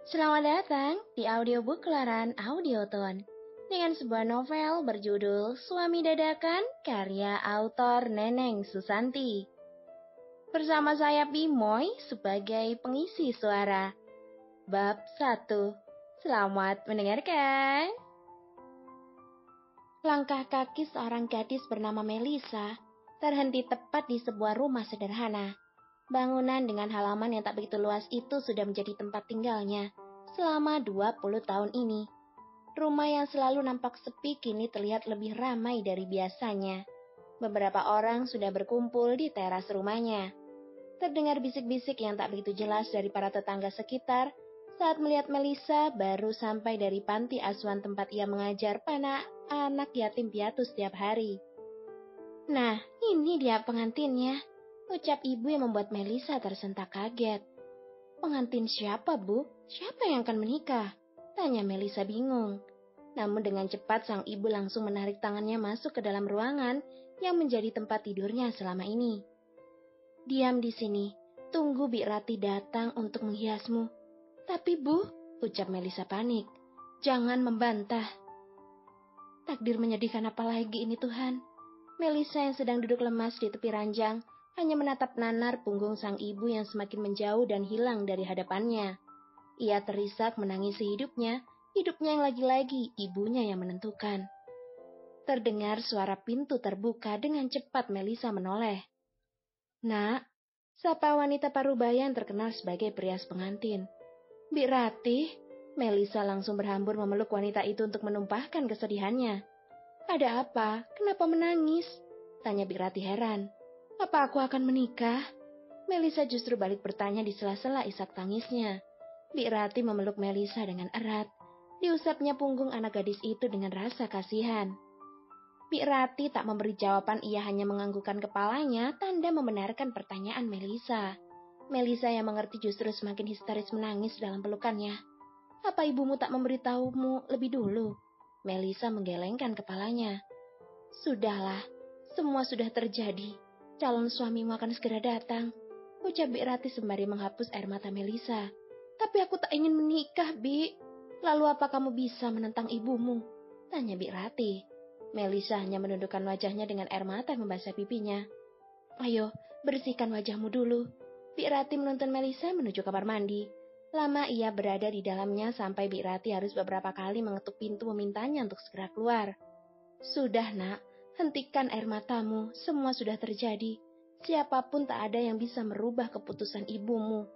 Selamat datang di audiobook Keluaran Audioton dengan sebuah novel berjudul Suami Dadakan karya autor Neneng Susanti. Bersama saya Bimoy sebagai pengisi suara. Bab 1. Selamat mendengarkan. Langkah kaki seorang gadis bernama Melisa terhenti tepat di sebuah rumah sederhana. Bangunan dengan halaman yang tak begitu luas itu sudah menjadi tempat tinggalnya selama 20 tahun ini. Rumah yang selalu nampak sepi kini terlihat lebih ramai dari biasanya. Beberapa orang sudah berkumpul di teras rumahnya. Terdengar bisik-bisik yang tak begitu jelas dari para tetangga sekitar saat melihat Melisa baru sampai dari panti asuhan tempat ia mengajar anak yatim piatu setiap hari. "Nah, ini dia pengantinnya," ucap ibu yang membuat Melisa tersentak kaget. "Pengantin siapa, Bu? Siapa yang akan menikah?" tanya Melisa bingung. Namun dengan cepat sang ibu langsung menarik tangannya masuk ke dalam ruangan yang menjadi tempat tidurnya selama ini. "Diam di sini, tunggu Bi Rati datang untuk menghiasmu." "Tapi Bu," ucap Melisa panik, "jangan membantah." Takdir menyedihkan apa lagi ini Tuhan? Melisa yang sedang duduk lemas di tepi ranjang hanya menatap nanar punggung sang ibu yang semakin menjauh dan hilang dari hadapannya. Ia terisak menangisi hidupnya yang lagi-lagi ibunya yang menentukan. Terdengar suara pintu terbuka dengan cepat Melisa menoleh. "Nak," sapa wanita parubaya yang terkenal sebagai perias pengantin. "Bi Ratih." Melisa langsung berhambur memeluk wanita itu untuk menumpahkan kesedihannya. "Ada apa? Kenapa menangis?" tanya Bi Ratih heran. "Apa aku akan menikah?" Melisa justru balik bertanya di sela-sela isak tangisnya. Bi Ratih memeluk Melisa dengan erat. Diusapnya punggung anak gadis itu dengan rasa kasihan. Bi Ratih tak memberi jawaban, ia hanya menganggukkan kepalanya tanda membenarkan pertanyaan Melisa. Melisa yang mengerti justru semakin histeris menangis dalam pelukannya. "Apa ibumu tak memberitahumu lebih dulu?" Melisa menggelengkan kepalanya. "Sudahlah, semua sudah terjadi. Calon suamimu akan segera datang," ucap Bi Ratih sembari menghapus air mata Melisa. "Tapi aku tak ingin menikah, Bi." "Lalu apa kamu bisa menentang ibumu?" tanya Bi Ratih. Melisa hanya menundukkan wajahnya dengan air mata membasah pipinya. "Ayo, bersihkan wajahmu dulu." Bi Ratih menuntun Melisa menuju kamar mandi. Lama ia berada di dalamnya sampai Bi Ratih harus beberapa kali mengetuk pintu memintanya untuk segera keluar. "Sudah nak, hentikan air matamu, semua sudah terjadi. Siapapun tak ada yang bisa merubah keputusan ibumu."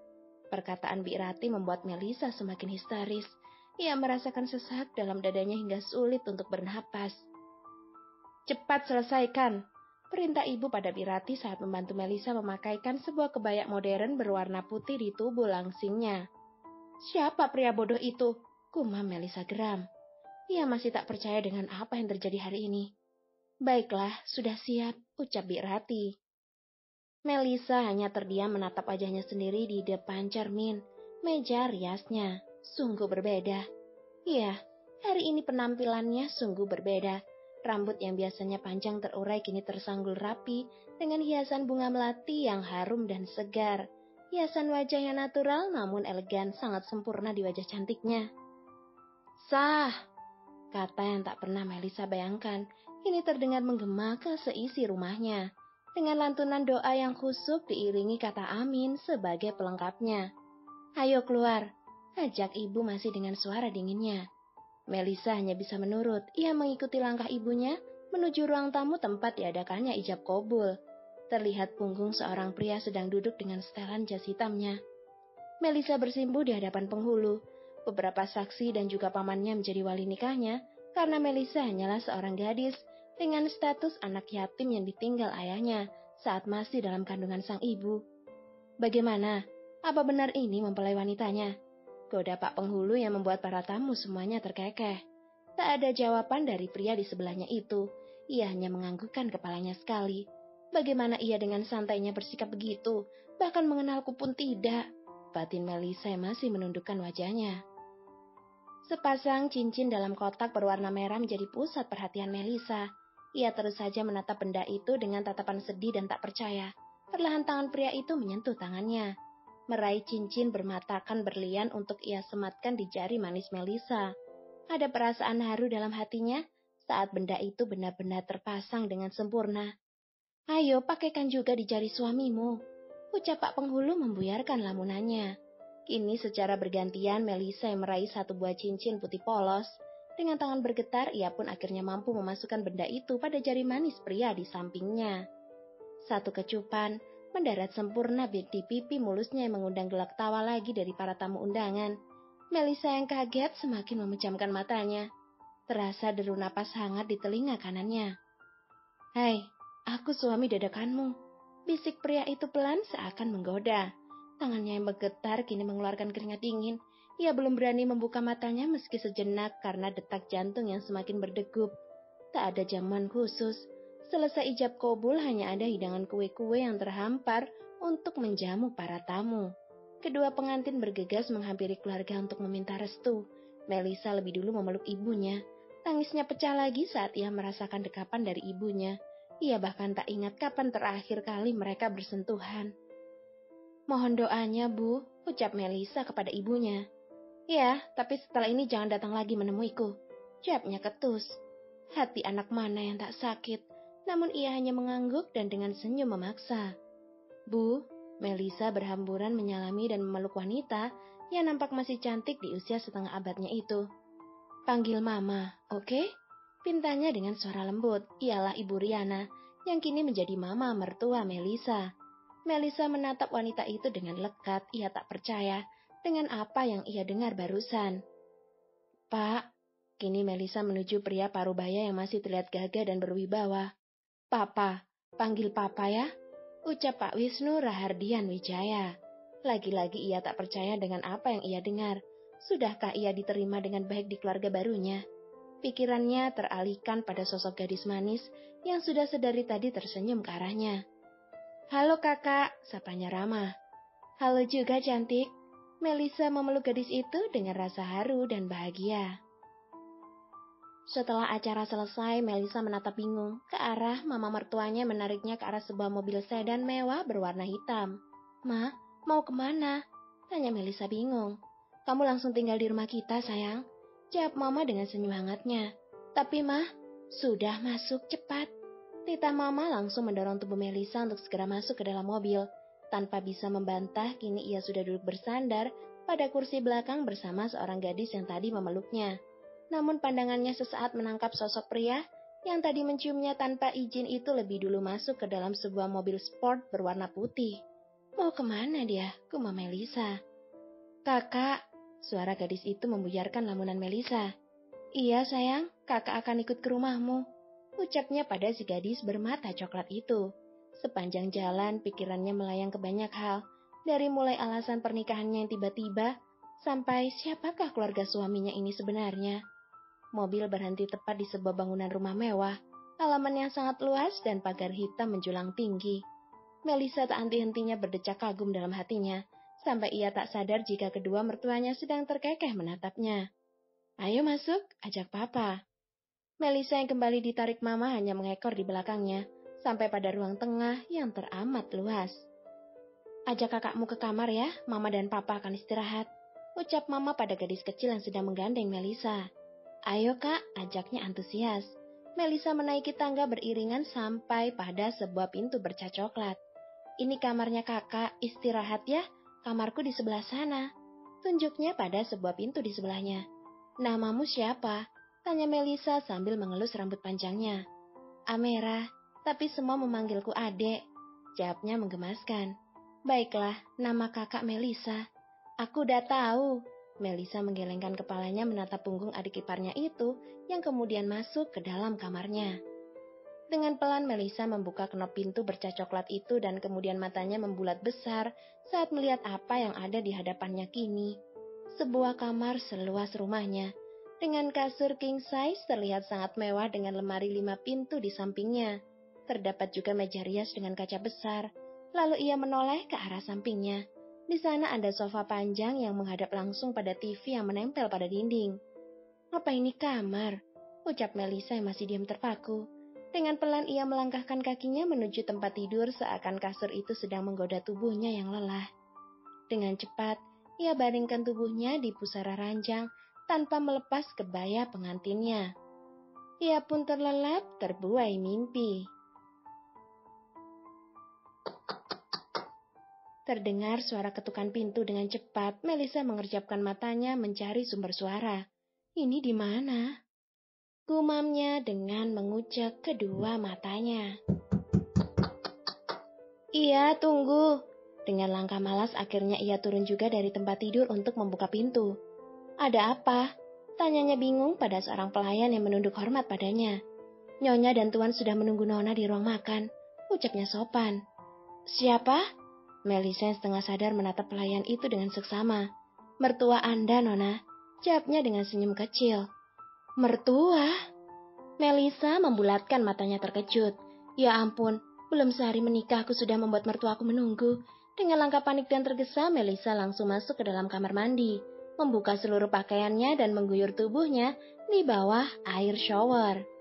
Perkataan Bi Ratih membuat Melisa semakin histeris. Ia merasakan sesak dalam dadanya hingga sulit untuk bernapas. "Cepat selesaikan," perintah ibu pada Bi Ratih saat membantu Melisa memakaikan sebuah kebaya modern berwarna putih di tubuh langsingnya. "Siapa pria bodoh itu?" gumam Melisa geram. Ia masih tak percaya dengan apa yang terjadi hari ini. "Baiklah, sudah siap," ucap Bi Ratih. Melisa hanya terdiam menatap wajahnya sendiri di depan cermin. Meja riasnya sungguh berbeda. Iya, hari ini penampilannya sungguh berbeda. Rambut yang biasanya panjang terurai kini tersanggul rapi dengan hiasan bunga melati yang harum dan segar. Hiasan wajah yang natural namun elegan sangat sempurna di wajah cantiknya. "Sah!" kata yang tak pernah Melisa bayangkan, kini terdengar menggema ke seisi rumahnya. Dengan lantunan doa yang khusyuk diiringi kata amin sebagai pelengkapnya. "Ayo keluar," ajak ibu masih dengan suara dinginnya. Melisa hanya bisa menurut. Ia mengikuti langkah ibunya menuju ruang tamu tempat diadakannya ijab kabul. Terlihat punggung seorang pria sedang duduk dengan setelan jas hitamnya. Melisa bersimpuh di hadapan penghulu. Beberapa saksi dan juga pamannya menjadi wali nikahnya karena Melisa hanyalah seorang gadis dengan status anak yatim yang ditinggal ayahnya saat masih dalam kandungan sang ibu. "Bagaimana? Apa benar ini mempelai wanitanya?" goda Pak Penghulu yang membuat para tamu semuanya terkekeh. Tak ada jawaban dari pria di sebelahnya itu. Ia hanya menganggukkan kepalanya sekali. Bagaimana ia dengan santainya bersikap begitu, bahkan mengenalku pun tidak. Batin Melisa yang masih menundukkan wajahnya. Sepasang cincin dalam kotak berwarna merah menjadi pusat perhatian Melisa. Ia terus saja menatap benda itu dengan tatapan sedih dan tak percaya. Perlahan tangan pria itu menyentuh tangannya. meraih cincin bermatakan berlian untuk ia sematkan di jari manis Melisa. Ada perasaan haru dalam hatinya saat benda itu benar-benar terpasang dengan sempurna. Ayo, pakaikan juga di jari suamimu, ucap Pak Penghulu membuyarkan lamunannya. Kini secara bergantian Melisa yang meraih satu buah cincin putih polos. Dengan tangan bergetar, ia pun akhirnya mampu memasukkan benda itu pada jari manis pria di sampingnya. Satu kecupan mendarat sempurna di pipi mulusnya yang mengundang gelak tawa lagi dari para tamu undangan. Melisa yang kaget semakin memejamkan matanya. Terasa deru napas hangat di telinga kanannya. "Hai, aku suami dadakanmu," bisik pria itu pelan seakan menggoda. Tangannya yang bergetar kini mengeluarkan keringat dingin. Ia belum berani membuka matanya meski sejenak karena detak jantung yang semakin berdegup. Tak ada jamuan khusus. Selesai ijab kabul hanya ada hidangan kue-kue yang terhampar untuk menjamu para tamu. Kedua pengantin bergegas menghampiri keluarga untuk meminta restu. Melisa lebih dulu memeluk ibunya. Tangisnya pecah lagi saat ia merasakan dekapan dari ibunya. Ia bahkan tak ingat kapan terakhir kali mereka bersentuhan. "Mohon doanya, Bu," ucap Melisa kepada ibunya. "Ya, tapi setelah ini jangan datang lagi menemuiku," jawabnya ketus. Hati anak mana yang tak sakit, namun ia hanya mengangguk dan dengan senyum memaksa. "Bu," Melisa berhamburan menyalami dan memeluk wanita yang nampak masih cantik di usia setengah abadnya itu. "Panggil Mama, oke?" Pintanya dengan suara lembut. Ialah Ibu Riana, yang kini menjadi mama mertua Melisa. Melisa menatap wanita itu dengan lekat. Ia tak percaya dengan apa yang ia dengar barusan. "Pak," kini Melisa menuju pria parubaya yang masih terlihat gagah dan berwibawa. "Papa, panggil Papa ya," ucap Pak Wisnu Rahardian Wijaya. Lagi-lagi ia tak percaya dengan apa yang ia dengar. Sudahkah ia diterima dengan baik di keluarga barunya? Pikirannya teralihkan pada sosok gadis manis yang sudah sedari tadi tersenyum ke arahnya. "Halo kakak," sapanya ramah. "Halo juga cantik." Melisa memeluk gadis itu dengan rasa haru dan bahagia. Setelah acara selesai, Melisa menatap bingung ke arah mama mertuanya menariknya ke arah sebuah mobil sedan mewah berwarna hitam. "Ma, mau kemana?" tanya Melisa bingung. "Kamu langsung tinggal di rumah kita, sayang," jawab mama dengan senyum hangatnya. "Tapi Ma, sudah masuk cepat." Tita mama langsung mendorong tubuh Melisa untuk segera masuk ke dalam mobil. Tanpa bisa membantah, kini ia sudah duduk bersandar pada kursi belakang bersama seorang gadis yang tadi memeluknya. Namun pandangannya sesaat menangkap sosok pria yang tadi menciumnya tanpa izin itu lebih dulu masuk ke dalam sebuah mobil sport berwarna putih. "Mau kemana dia?" gumam Melisa. "Kakak," suara gadis itu membuyarkan lamunan Melisa. "Iya sayang, kakak akan ikut ke rumahmu," ucapnya pada si gadis bermata coklat itu. Sepanjang jalan, pikirannya melayang ke banyak hal. Dari mulai alasan pernikahannya yang tiba-tiba, sampai siapakah keluarga suaminya ini sebenarnya. Mobil berhenti tepat di sebuah bangunan rumah mewah. Halaman yang sangat luas dan pagar hitam menjulang tinggi. Melisa tak henti-hentinya berdecak kagum dalam hatinya, sampai ia tak sadar jika kedua mertuanya sedang terkekeh menatapnya. "Ayo masuk, ajak papa." Melisa yang kembali ditarik mama hanya mengekor di belakangnya, sampai pada ruang tengah yang teramat luas. "Ajak kakakmu ke kamar ya, mama dan papa akan istirahat," ucap mama pada gadis kecil yang sedang menggandeng Melisa. "Ayo kak," ajaknya antusias. Melisa menaiki tangga beriringan sampai pada sebuah pintu bercat coklat. "Ini kamarnya kakak, istirahat ya, kamarku di sebelah sana," tunjuknya pada sebuah pintu di sebelahnya. "Namamu siapa?" tanya Melisa sambil mengelus rambut panjangnya. "Amera, tapi semua memanggilku adek," jawabnya menggemaskan. "Baiklah, nama kakak Melisa." "Aku udah tahu." Melisa menggelengkan kepalanya menatap punggung adik iparnya itu yang kemudian masuk ke dalam kamarnya. Dengan pelan Melisa membuka kenop pintu bercat coklat itu dan kemudian matanya membulat besar saat melihat apa yang ada di hadapannya kini. Sebuah kamar seluas rumahnya. Dengan kasur king size terlihat sangat mewah dengan lemari 5 pintu di sampingnya. Terdapat juga meja rias dengan kaca besar. Lalu ia menoleh ke arah sampingnya. Di sana ada sofa panjang yang menghadap langsung pada TV yang menempel pada dinding. "Apa ini kamar?" ucap Melisa yang masih diam terpaku. Dengan pelan ia melangkahkan kakinya menuju tempat tidur seakan kasur itu sedang menggoda tubuhnya yang lelah. Dengan cepat, ia baringkan tubuhnya di pusara ranjang tanpa melepas kebaya pengantinnya. Ia pun terlelap terbuai mimpi. Terdengar suara ketukan pintu dengan cepat, Melisa mengerjapkan matanya mencari sumber suara. Ini di mana? Gumamnya dengan mengucek kedua matanya. Iya, tunggu. Dengan langkah malas akhirnya ia turun juga dari tempat tidur untuk membuka pintu. Ada apa? Tanyanya bingung pada seorang pelayan yang menunduk hormat padanya. Nyonya dan Tuan sudah menunggu Nona di ruang makan, ucapnya sopan. Siapa? Melisa setengah sadar menatap pelayan itu dengan seksama. Mertua Anda, Nona, jawabnya dengan senyum kecil. Mertua? Melisa membulatkan matanya terkejut. Ya ampun, belum sehari menikah aku sudah membuat mertuaku menunggu. Dengan langkah panik dan tergesa, Melisa langsung masuk ke dalam kamar mandi, membuka seluruh pakaiannya dan mengguyur tubuhnya di bawah air shower.